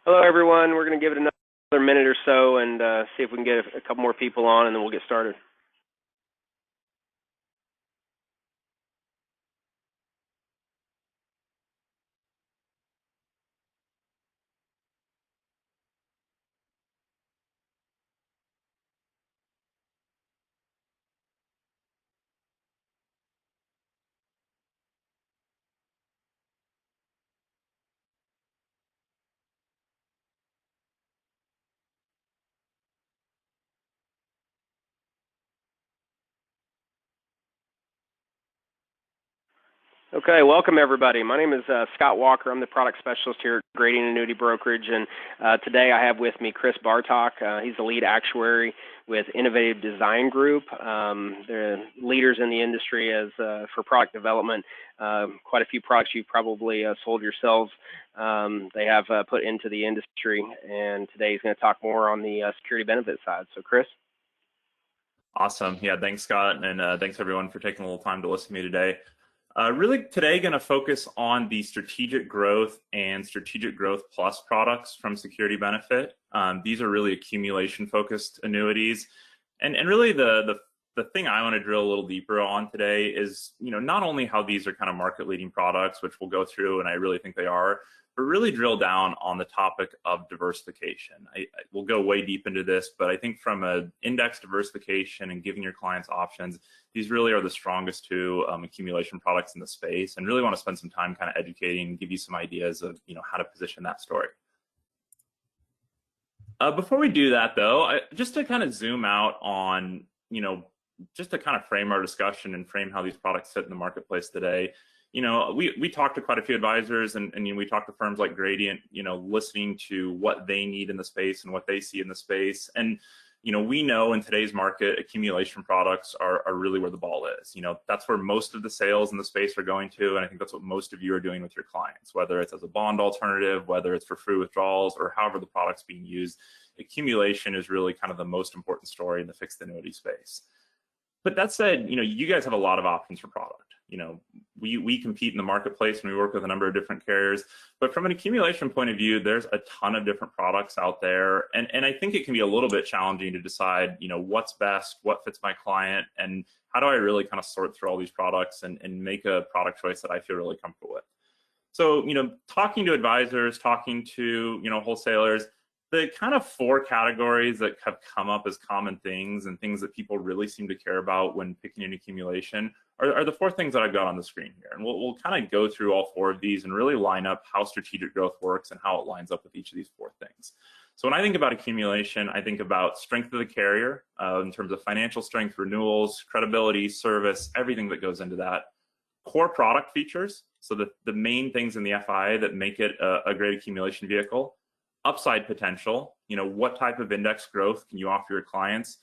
Hello, everyone. We're going to give it another minute or so and see if we can get a couple more people on, and then we'll get started. Okay, welcome everybody. My name is Scott Walker. I'm the product specialist here at Gradient Annuity Brokerage, and today I have with me Chris Bartok. He's the lead actuary with Innovative Design Group. They're leaders in the industry as for product development. Quite a few products you've probably sold yourselves. They have put into the industry, and today he's going to talk more on the security benefit side. So, Chris. Awesome. Yeah, thanks, Scott, and thanks everyone for taking a little time to listen to me today. Really today going to focus on the strategic growth and strategic growth plus products from Security Benefit. These are really accumulation focused annuities. And really the thing I want to drill a little deeper on today is, not only how these are kind of market leading products, which we'll go through, and I really think they are, but really drill down on the topic of diversification. We'll go way deep into this, but I think from an index diversification and giving your clients options, these really are the strongest two accumulation products in the space, and really want to spend some time kind of educating and give you some ideas of how to position that story. Before we do that though, just to kind of zoom out on, just to kind of frame our discussion and frame how these products sit in the marketplace today. We talked to quite a few advisors and we talked to firms like Gradient, listening to what they need in the space and what they see in the space. And, we know in today's market, accumulation products are really where the ball is. That's where most of the sales in the space are going to. And I think that's what most of you are doing with your clients, whether it's as a bond alternative, whether it's for free withdrawals, or however the product's being used. Accumulation is really kind of the most important story in the fixed annuity space. But that said, you guys have a lot of options for product. We compete in the marketplace and we work with a number of different carriers, but from an accumulation point of view, there's a ton of different products out there. And I think it can be a little bit challenging to decide, what's best, what fits my client, and how do I really kind of sort through all these products and make a product choice that I feel really comfortable with. So, talking to advisors, talking to, wholesalers, the kind of four categories that have come up as common things and things that people really seem to care about when picking an accumulation are the four things that I've got on the screen here. And we'll kind of go through all four of these and really line up how strategic growth works and how it lines up with each of these four things. So when I think about accumulation, I think about strength of the carrier in terms of financial strength, renewals, credibility, service, everything that goes into that. Core product features, so the main things in the FIA that make it a great accumulation vehicle. Upside potential, what type of index growth can you offer your clients?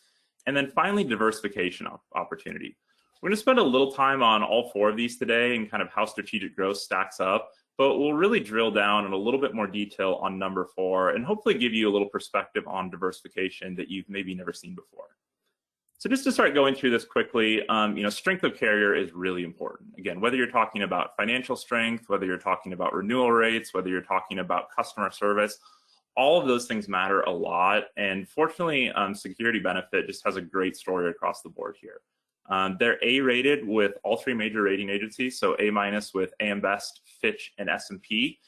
And then finally, diversification opportunity. We're going to spend a little time on all four of these today and kind of how strategic growth stacks up, but we'll really drill down in a little bit more detail on number 4 and hopefully give you a little perspective on diversification that you've maybe never seen before. So just to start going through this quickly, strength of carrier is really important. Again, whether you're talking about financial strength, whether you're talking about renewal rates, whether you're talking about customer service, all of those things matter a lot. And fortunately, Security Benefit just has a great story across the board here. They're A-rated with all 3 major rating agencies, so A- with AM Best, Fitch, and S&P.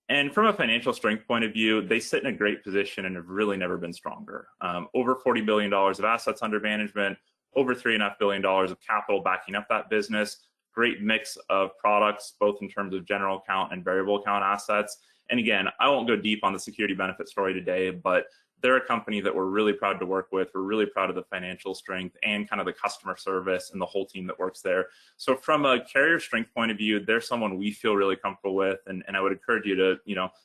And from a financial strength point of view, they sit in a great position and have really never been stronger. Over $40 billion of assets under management, over $3.5 billion of capital backing up that business, great mix of products, both in terms of general account and variable account assets. And again, I won't go deep on the Security Benefit story today, but they're a company that we're really proud to work with. We're really proud of the financial strength and kind of the customer service and the whole team that works there. So from a carrier strength point of view, they're someone we feel really comfortable with. And I would encourage you to,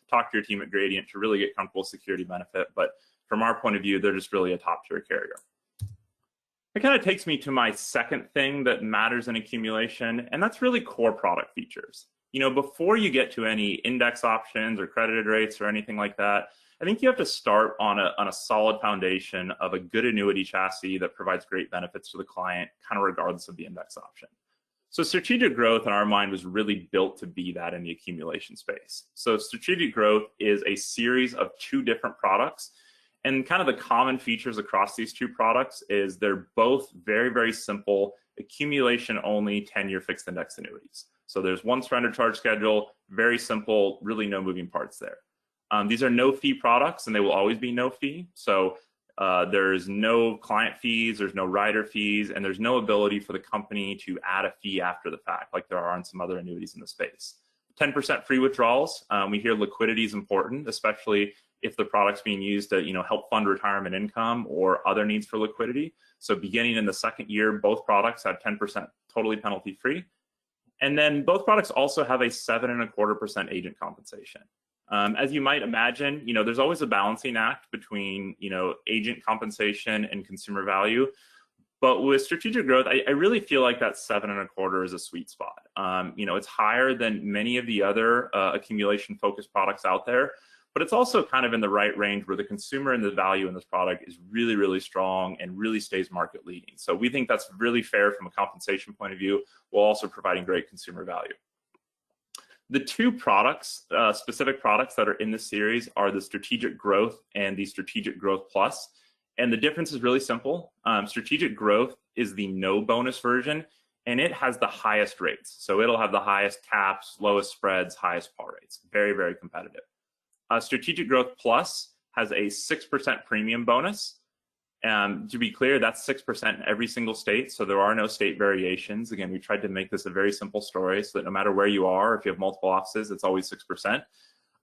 talk to your team at Gradient to really get comfortable with Security Benefit. But from our point of view, they're just really a top tier carrier. It kind of takes me to my second thing that matters in accumulation, and that's really core product features. Before you get to any index options or credited rates or anything like that, I think you have to start on a solid foundation of a good annuity chassis that provides great benefits to the client, kind of regardless of the index option. So strategic growth in our mind was really built to be that in the accumulation space. So strategic growth is a series of 2 different products. And kind of the common features across these 2 products is they're both very, very simple accumulation only 10-year fixed index annuities. So there's one surrender charge schedule, very simple, really no moving parts there. These are no fee products and they will always be no fee. So there's no client fees, there's no rider fees, and there's no ability for the company to add a fee after the fact like there are on some other annuities in the space. 10% free withdrawals. We hear liquidity is important, especially if the product's being used to help fund retirement income or other needs for liquidity. So beginning in the 2nd year, both products have 10% totally penalty free. And then both products also have a 7.25% agent compensation. As you might imagine, there's always a balancing act between, agent compensation and consumer value. But with strategic growth, I really feel like that 7.25 is a sweet spot. It's higher than many of the other accumulation focused products out there, but it's also kind of in the right range where the consumer and the value in this product is really, really strong and really stays market leading. So we think that's really fair from a compensation point of view, while also providing great consumer value. The 2 products, specific products that are in this series are the Strategic Growth and the Strategic Growth Plus. And the difference is really simple. Strategic Growth is the no bonus version, and it has the highest rates. So it'll have the highest caps, lowest spreads, highest par rates. Very, very competitive. Strategic Growth Plus has a 6% premium bonus. To be clear, that's 6% in every single state, so there are no state variations. Again, we tried to make this a very simple story so that no matter where you are, if you have multiple offices, it's always 6%.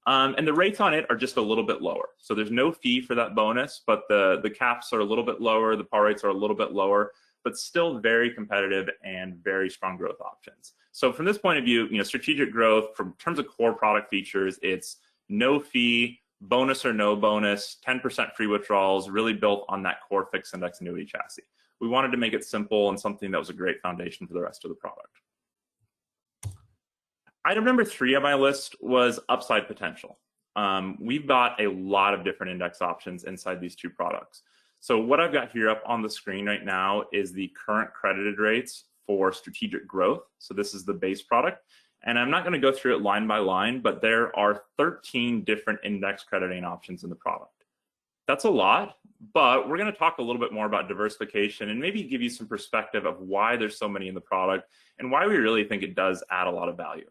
And the rates on it are just a little bit lower. So there's no fee for that bonus, but the caps are a little bit lower, the par rates are a little bit lower, but still very competitive and very strong growth options. So from this point of view, strategic growth, from terms of core product features, it's no fee, bonus or no bonus, 10% free withdrawals, really built on that core fixed index annuity chassis. We wanted to make it simple and something that was a great foundation for the rest of the product. Item number 3 on my list was upside potential. We've got a lot of different index options inside these 2 products. So what I've got here up on the screen right now is the current credited rates for strategic growth. So this is the base product. And I'm not going to go through it line by line, but there are 13 different index crediting options in the product. That's a lot, but we're going to talk a little bit more about diversification and maybe give you some perspective of why there's so many in the product and why we really think it does add a lot of value.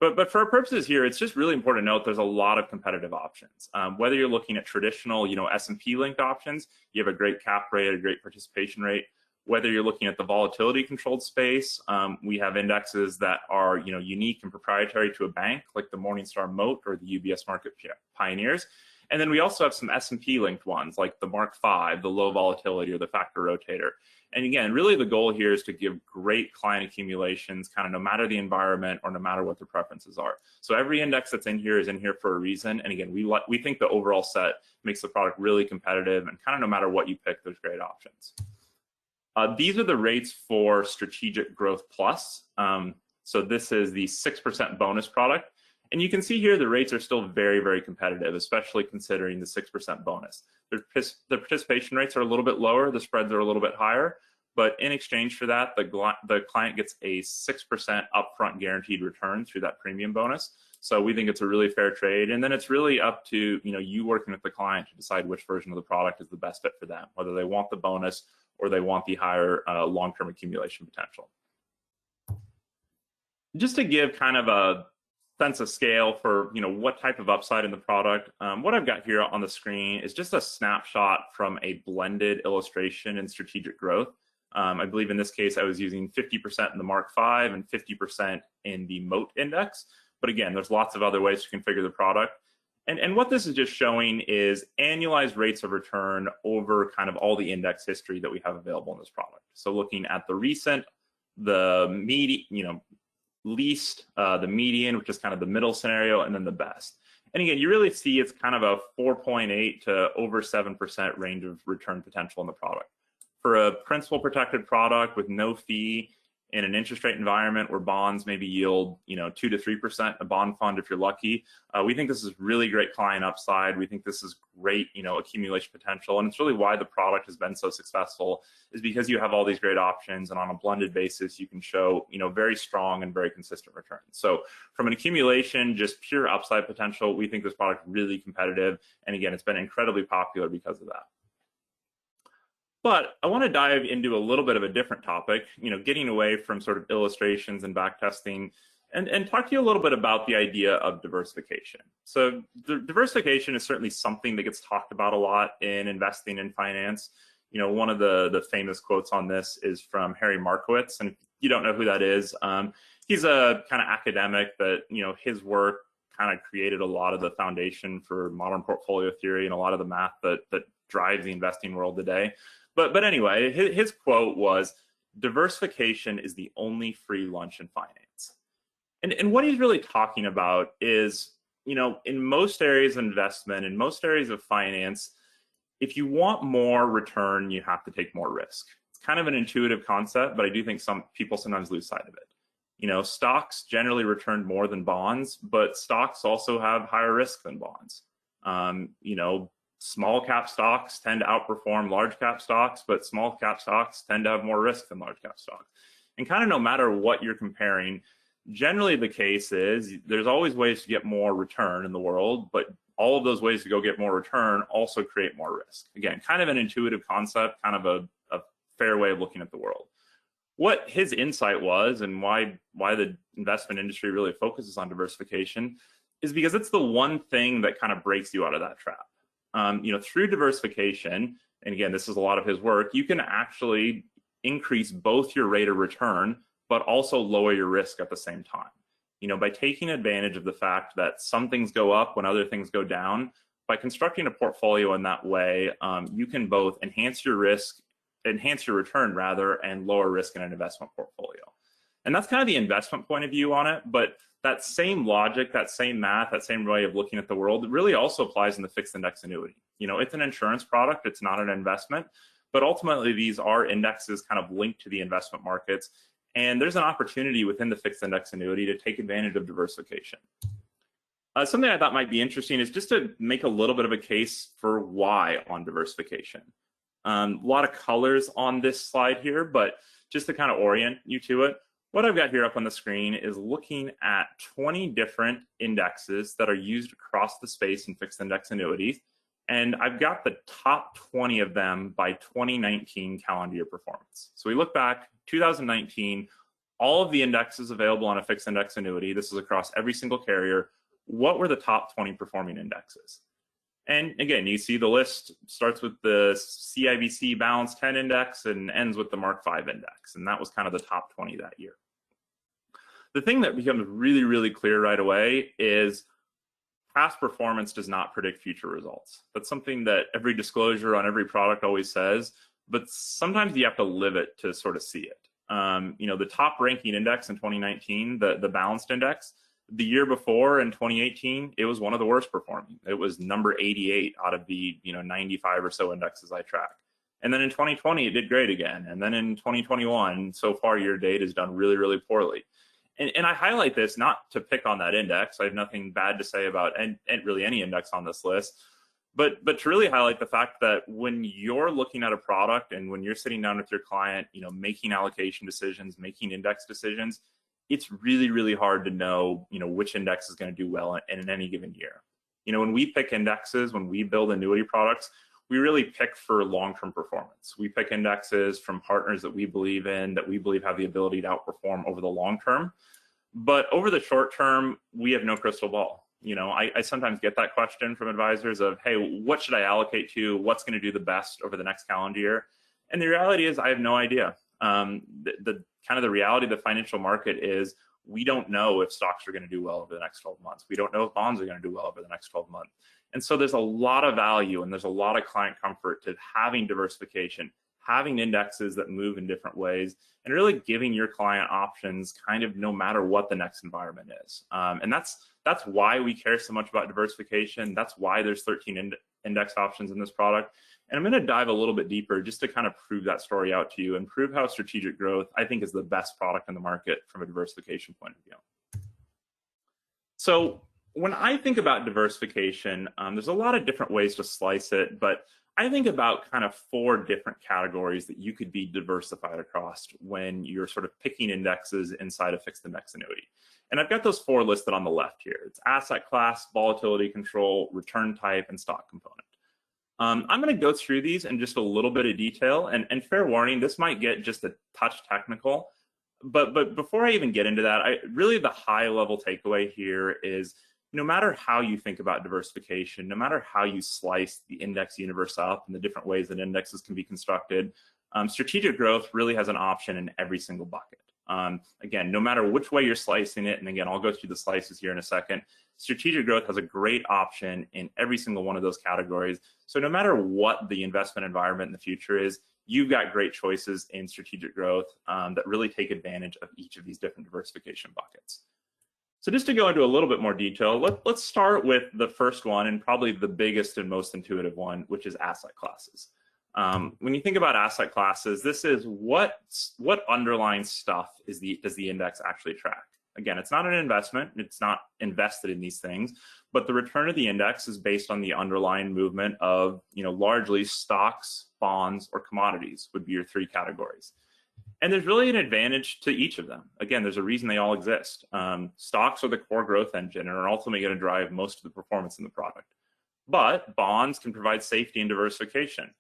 But for our purposes here, it's just really important to note there's a lot of competitive options. Whether you're looking at traditional, S&P linked options, you have a great cap rate, a great participation rate. Whether you're looking at the volatility controlled space, we have indexes that are unique and proprietary to a bank, like the Morningstar Moat or the UBS Market Pioneers. And then we also have some S&P linked ones like the Mark V, the low volatility or the factor rotator. And again, really the goal here is to give great client accumulations kind of no matter the environment or no matter what their preferences are. So every index that's in here is in here for a reason. And again, we think the overall set makes the product really competitive and kind of no matter what you pick, there's great options. These are the rates for Strategic Growth Plus. So this is the 6% bonus product. And you can see here the rates are still very, very competitive, especially considering the 6% bonus. The participation rates are a little bit lower, the spreads are a little bit higher, but in exchange for that, the client gets a 6% upfront guaranteed return through that premium bonus. So we think it's a really fair trade. And then it's really up to you working with the client to decide which version of the product is the best fit for them, whether they want the bonus or they want the higher long-term accumulation potential. Just to give kind of a sense of scale for what type of upside in the product, what I've got here on the screen is just a snapshot from a blended illustration in strategic growth. I believe in this case I was using 50% in the Mark V and 50% in the Moat index. But again, there's lots of other ways to configure the product. And what this is just showing is annualized rates of return over kind of all the index history that we have available in this product. So looking at the recent, the median, least, the median, which is kind of the middle scenario, and then the best. And again, you really see it's kind of a 4.8 to over 7% range of return potential in the product. For a principal protected product with no fee in an interest rate environment where bonds maybe yield, 2 to 3%, a bond fund if you're lucky. We think this is really great client upside. We think this is great, accumulation potential. And it's really why the product has been so successful, is because you have all these great options, and on a blended basis, you can show, very strong and very consistent returns. So from an accumulation, just pure upside potential, we think this product is really competitive. And again, it's been incredibly popular because of that. But I want to dive into a little bit of a different topic, getting away from sort of illustrations and back testing, and talk to you a little bit about the idea of diversification. So diversification is certainly something that gets talked about a lot in investing in finance. One of the famous quotes on this is from Harry Markowitz, and if you don't know who that is, he's a kind of academic that, his work kind of created a lot of the foundation for modern portfolio theory and a lot of the math that drives the investing world today. But anyway, his quote was, "Diversification is the only free lunch in finance." And what he's really talking about is, in most areas of investment, in most areas of finance, if you want more return, you have to take more risk. It's kind of an intuitive concept, but I do think some people sometimes lose sight of it. Stocks generally return more than bonds, but stocks also have higher risk than bonds. Small cap stocks tend to outperform large cap stocks, but small cap stocks tend to have more risk than large cap stocks. And kind of no matter what you're comparing, generally the case is there's always ways to get more return in the world, but all of those ways to go get more return also create more risk. Again, kind of an intuitive concept, kind of a fair way of looking at the world. What his insight was, and why the investment industry really focuses on diversification, is because it's the one thing that kind of breaks you out of that trap. Through diversification, and again, this is a lot of his work, you can actually increase both your rate of return, but also lower your risk at the same time. By taking advantage of the fact that some things go up when other things go down, by constructing a portfolio in that way, you can both enhance your return rather, and lower risk in an investment portfolio. And that's kind of the investment point of view on it, but that same logic, that same math, that same way of looking at the world really also applies in the fixed index annuity. It's an insurance product, it's not an investment, but ultimately these are indexes kind of linked to the investment markets, and there's an opportunity within the fixed index annuity to take advantage of diversification. Something I thought might be interesting is just to make a little bit of a case for why on diversification. A lot of colors on this slide here, but just to kind of orient you to it, what I've got here up on the screen is looking at 20 different indexes that are used across the space in fixed index annuities. And I've got the top 20 of them by 2019 calendar year performance. So we look back, 2019, all of the indexes available on a fixed index annuity, this is across every single carrier, what were the top 20 performing indexes? And again, you see the list starts with the CIBC Balance 10 index and ends with the Mark 5 index. And that was kind of the top 20 that year. The thing that becomes really, really clear right away is past performance does not predict future results. That's something that every disclosure on every product always says, but sometimes you have to live it to sort of see it. The top ranking index in 2019, the balanced index, the year before in 2018, it was one of the worst performing. It was number 88 out of the 95 or so indexes I track. And then in 2020, it did great again. And then in 2021, so far year to date, has done really, really poorly. And I highlight this not to pick on that index. I have nothing bad to say about and really any index on this list, but to really highlight the fact that when you're looking at a product and when you're sitting down with your client, making allocation decisions, making index decisions, it's really, really hard to know, which index is going to do well in any given year. When we pick indexes, when we build annuity products, we really pick for long-term performance. We pick indexes from partners that we believe in, that we believe have the ability to outperform over the long term. But over the short term, we have no crystal ball. I sometimes get that question from advisors of, hey, what should I allocate to? What's going to do the best over the next calendar year? And the reality is I have no idea. The kind of the reality of the financial market is we don't know if stocks are going to do well over the next 12 months. We don't know if bonds are going to do well over the next 12 months. And so there's a lot of value and there's a lot of client comfort to having diversification, having indexes that move in different ways, and really giving your client options kind of no matter what the next environment is. And that's why we care so much about diversification. That's why there's 13 index options in this product. And I'm going to dive a little bit deeper just to kind of prove that story out to you and prove how strategic growth, I think, is the best product in the market from a diversification point of view. So when I think about diversification, there's a lot of different ways to slice it, but I think about kind of 4 different categories that you could be diversified across when you're sort of picking indexes inside a fixed index annuity. And I've got those 4 listed on the left here. It's asset class, volatility control, return type, and stock component. I'm going to go through these in just a little bit of detail, and fair warning, this might get just a touch technical, but before I even get into that, really the high level takeaway here is no matter how you think about diversification, no matter how you slice the index universe up and the different ways that indexes can be constructed, strategic growth really has an option in every single bucket. Again, no matter which way you're slicing it, and again, I'll go through the slices here in a second, strategic growth has a great option in every single one of those categories. So no matter what the investment environment in the future is, you've got great choices in strategic growth that really take advantage of each of these different diversification buckets. So just to go into a little bit more detail, let's start with the first one and probably the biggest and most intuitive one, which is asset classes. When you think about asset classes, this is what underlying stuff does the index actually track? Again, it's not an investment, it's not invested in these things, but the return of the index is based on the underlying movement of, largely stocks, bonds, or commodities would be your 3 categories. And there's really an advantage to each of them. Again, there's a reason they all exist. Stocks are the core growth engine and are ultimately going to drive most of the performance in the product. But bonds can provide safety and diversification.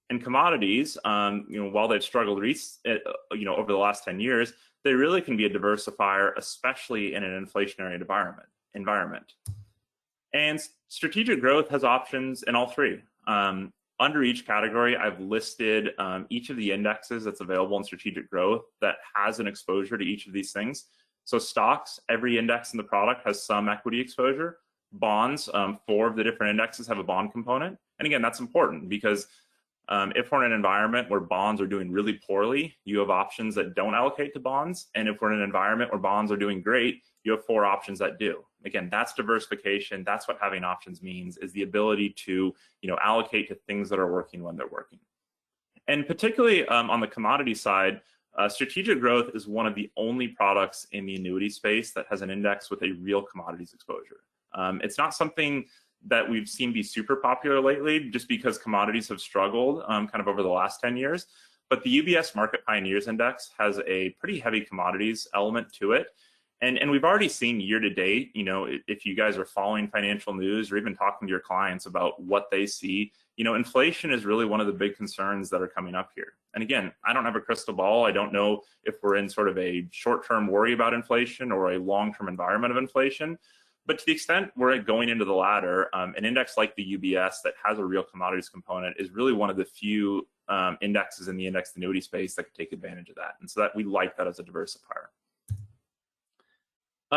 And commodities, while they've struggled over the last 10 years, they really can be a diversifier, especially in an inflationary environment. And strategic growth has options in all 3. Under each category, I've listed each of the indexes that's available in strategic growth that has an exposure to each of these things. So stocks, every index in the product has some equity exposure. Bonds, 4 of the different indexes have a bond component. And again, that's important because if we're in an environment where bonds are doing really poorly, you have options that don't allocate to bonds. And if we're in an environment where bonds are doing great, you have 4 options that do. Again, that's diversification. That's what having options means, is the ability to allocate to things that are working when they're working. And particularly on the commodity side, strategic growth is one of the only products in the annuity space that has an index with a real commodities exposure. It's not something that we've seen be super popular lately just because commodities have struggled kind of over the last 10 years. But the UBS Market Pioneers Index has a pretty heavy commodities element to it. And we've already seen year to date, if you guys are following financial news or even talking to your clients about what they see, inflation is really one of the big concerns that are coming up here. And again, I don't have a crystal ball. I don't know if we're in sort of a short-term worry about inflation or a long-term environment of inflation. But to the extent we're going into the latter, an index like the UBS that has a real commodities component is really one of the few indexes in the index annuity space that could take advantage of that. And so that we like that as a diversifier.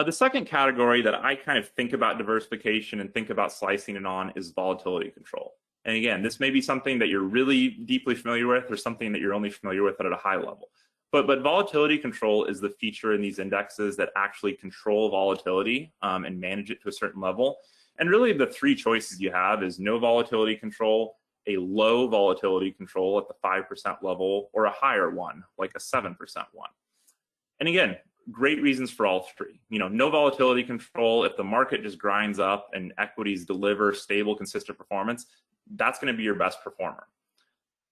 The second category that I kind of think about diversification and think about slicing it on is volatility control. And again, this may be something that you're really deeply familiar with or something that you're only familiar with at a high level. But volatility control is the feature in these indexes that actually control volatility and manage it to a certain level. And really the 3 choices you have is no volatility control, a low volatility control at the 5% level, or a higher one, like a 7% one. And again, great reasons for all 3. No volatility control, if the market just grinds up and equities deliver stable, consistent performance, that's going to be your best performer.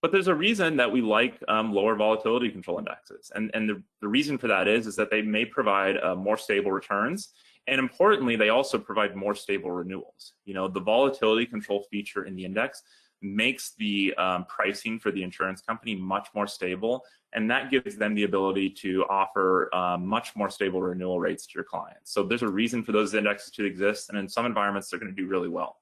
But there's a reason that we like lower volatility control indexes. And the reason for that is that they may provide more stable returns. And importantly, they also provide more stable renewals. The volatility control feature in the index makes the pricing for the insurance company much more stable. And that gives them the ability to offer much more stable renewal rates to your clients. So there's a reason for those indexes to exist. And in some environments, they're going to do really well.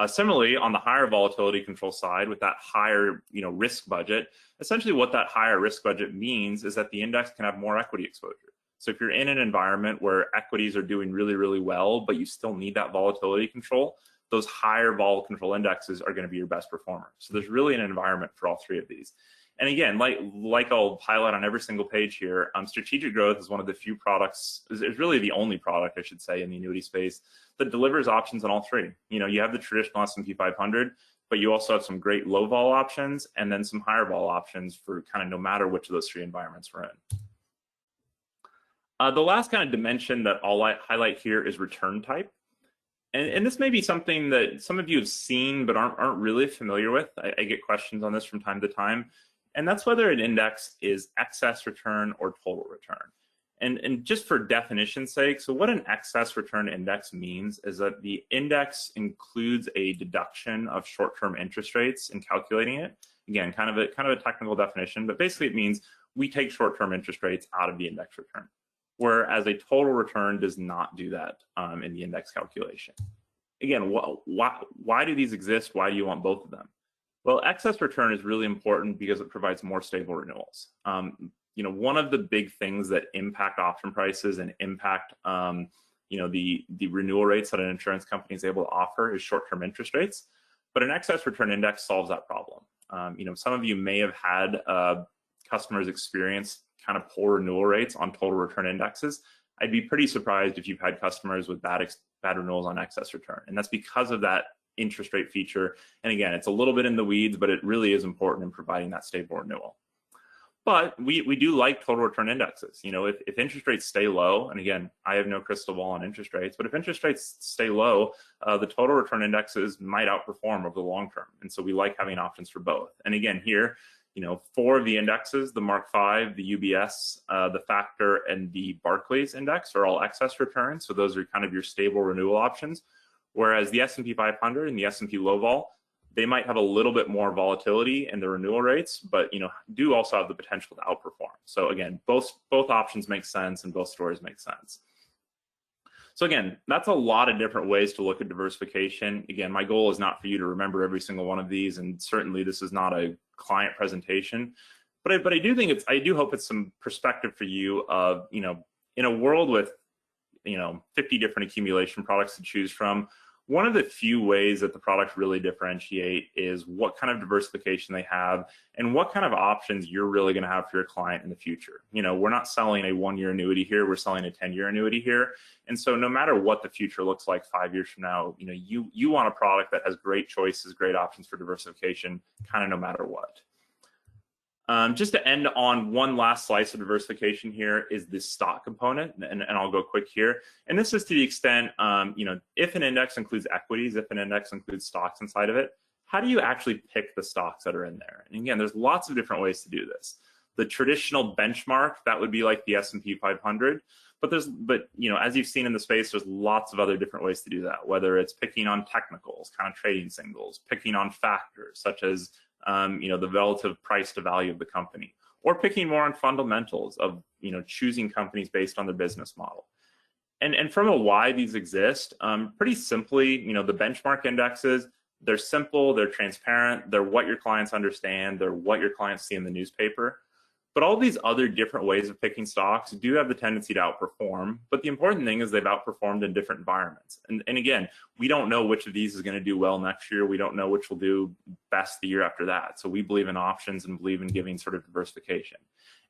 Similarly, on the higher volatility control side, with that higher risk budget, essentially what that higher risk budget means is that the index can have more equity exposure. So if you're in an environment where equities are doing really, really well, but you still need that volatility control, those higher vol control indexes are going to be your best performer. So there's really an environment for all 3 of these. And again, like I'll highlight on every single page here, strategic growth is one of the few products, is really the only product, I should say, in the annuity space that delivers options on all 3. You have the traditional S&P 500, but you also have some great low vol options and then some higher vol options for kind of no matter which of those three environments we're in. The last kind of dimension that I'll highlight here is return type. And this may be something that some of you have seen but aren't really familiar with. I get questions on this from time to time. And that's whether an index is excess return or total return. And just for definition's sake, so what an excess return index means is that the index includes a deduction of short-term interest rates in calculating it. Again, kind of a technical definition, but basically it means we take short-term interest rates out of the index return, whereas a total return does not do that in the index calculation. Again, why do these exist? Why do you want both of them? Well, excess return is really important because it provides more stable renewals. One of the big things that impact option prices and impact the renewal rates that an insurance company is able to offer is short-term interest rates. But an excess return index solves that problem. Some of you may have had customers experience kind of poor renewal rates on total return indexes. I'd be pretty surprised if you've had customers with bad renewals on excess return. And that's because of that interest rate feature. And again, it's a little bit in the weeds, but it really is important in providing that stable renewal. But we do like total return indexes. If interest rates stay low, and again, I have no crystal ball on interest rates, but if interest rates stay low, the total return indexes might outperform over the long term. And so we like having options for both. And again, here, 4 of the indexes, the Mark V, the UBS, the Factor, and the Barclays index are all excess returns. So those are kind of your stable renewal options. Whereas the S&P 500 and the S&P low vol, they might have a little bit more volatility in the renewal rates, but do also have the potential to outperform. So again, both options make sense and both stories make sense. So again, that's a lot of different ways to look at diversification. Again, my goal is not for you to remember every single one of these, and certainly this is not a client presentation. But I do think I do hope it's some perspective for you of in a world with 50 different accumulation products to choose from. One of the few ways that the products really differentiate is what kind of diversification they have and what kind of options you're really going to have for your client in the future. We're not selling a 1-year annuity here, we're selling a 10-year annuity here. And so no matter what the future looks like 5 years from now, you want a product that has great choices, great options for diversification, kind of no matter what. Just to end on one last slice of diversification here is the stock component, and I'll go quick here. And this is to the extent, if an index includes equities, if an index includes stocks inside of it, how do you actually pick the stocks that are in there? And again, there's lots of different ways to do this. The traditional benchmark, that would be like the S&P 500. But as you've seen in the space, there's lots of other different ways to do that, whether it's picking on technicals, kind of trading singles, picking on factors such as the relative price to value of the company, or picking more on fundamentals of choosing companies based on their business model. And from a why these exist, pretty simply, the benchmark indexes, they're simple, they're transparent, they're what your clients understand, they're what your clients see in the newspaper. But all these other different ways of picking stocks do have the tendency to outperform. But the important thing is they've outperformed in different environments. And again, we don't know which of these is going to do well next year. We don't know which will do best the year after that. So we believe in options and believe in giving sort of diversification.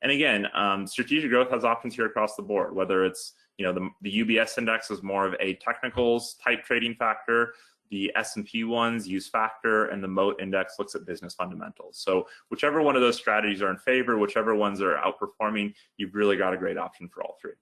And again, strategic growth has options here across the board, whether it's, the UBS index is more of a technicals type trading factor. The S&P ones use factor, and the MOAT index looks at business fundamentals. So whichever one of those strategies are in favor, whichever ones are outperforming, you've really got a great option for all three.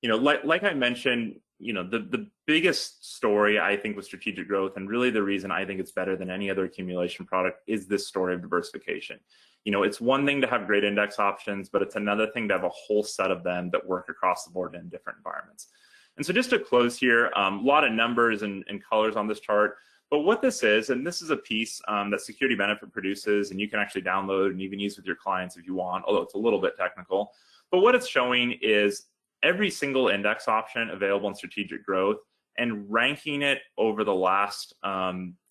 Like I mentioned, the biggest story I think with strategic growth, and really the reason I think it's better than any other accumulation product, is this story of diversification. It's one thing to have great index options, but it's another thing to have a whole set of them that work across the board in different environments. And so just to close here, a lot of numbers and colors on this chart, but what this is, and this is a piece that Security Benefit produces, and you can actually download and even use with your clients if you want, although it's a little bit technical. But what it's showing is every single index option available in strategic growth and ranking it over the last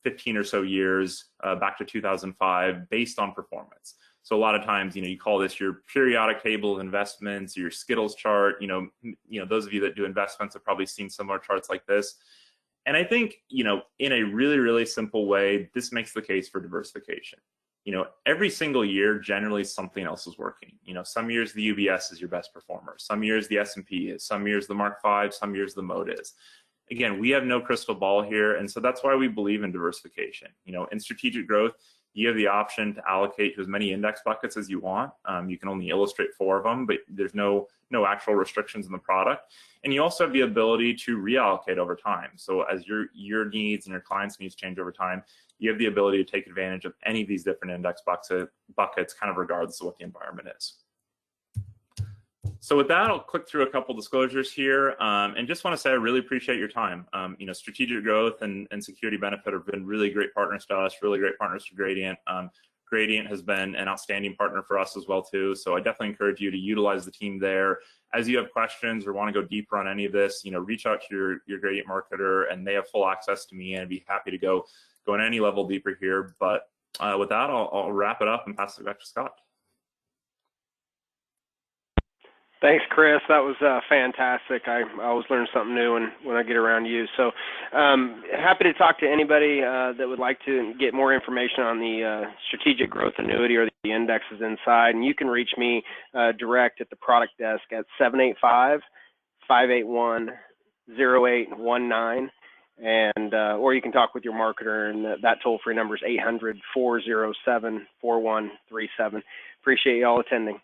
15 or so years back to 2005 based on performance. So a lot of times, you call this your periodic table of investments, your Skittles chart. Those of you that do investments have probably seen similar charts like this. And I think, in a really, really simple way, this makes the case for diversification. Every single year, generally something else is working. Some years the UBS is your best performer. Some years the S&P is. Some years the Mark V. Some years the MOAT is. Again, we have no crystal ball here, and so that's why we believe in diversification. In strategic growth, you have the option to allocate to as many index buckets as you want. You can only illustrate 4 of them, but there's no actual restrictions in the product. And you also have the ability to reallocate over time. So as your needs and your clients' needs change over time, you have the ability to take advantage of any of these different index buckets, kind of regardless of what the environment is. So with that, I'll click through a couple disclosures here, and just want to say I really appreciate your time. Strategic growth and security benefit have been really great partners to us, really great partners to Gradient. Gradient has been an outstanding partner for us as well too. So I definitely encourage you to utilize the team there. As you have questions or want to go deeper on any of this, reach out to your Gradient marketer, and they have full access to me, and I'd be happy to go on any level deeper here. But with that, I'll wrap it up and pass it back to Scott. Thanks, Chris. That was fantastic. I always learn something new when I get around you. So happy to talk to anybody that would like to get more information on the strategic growth annuity or the indexes inside. And you can reach me direct at the product desk at 785-581-0819. And or you can talk with your marketer, and that toll-free number is 800-407-4137. Appreciate you all attending.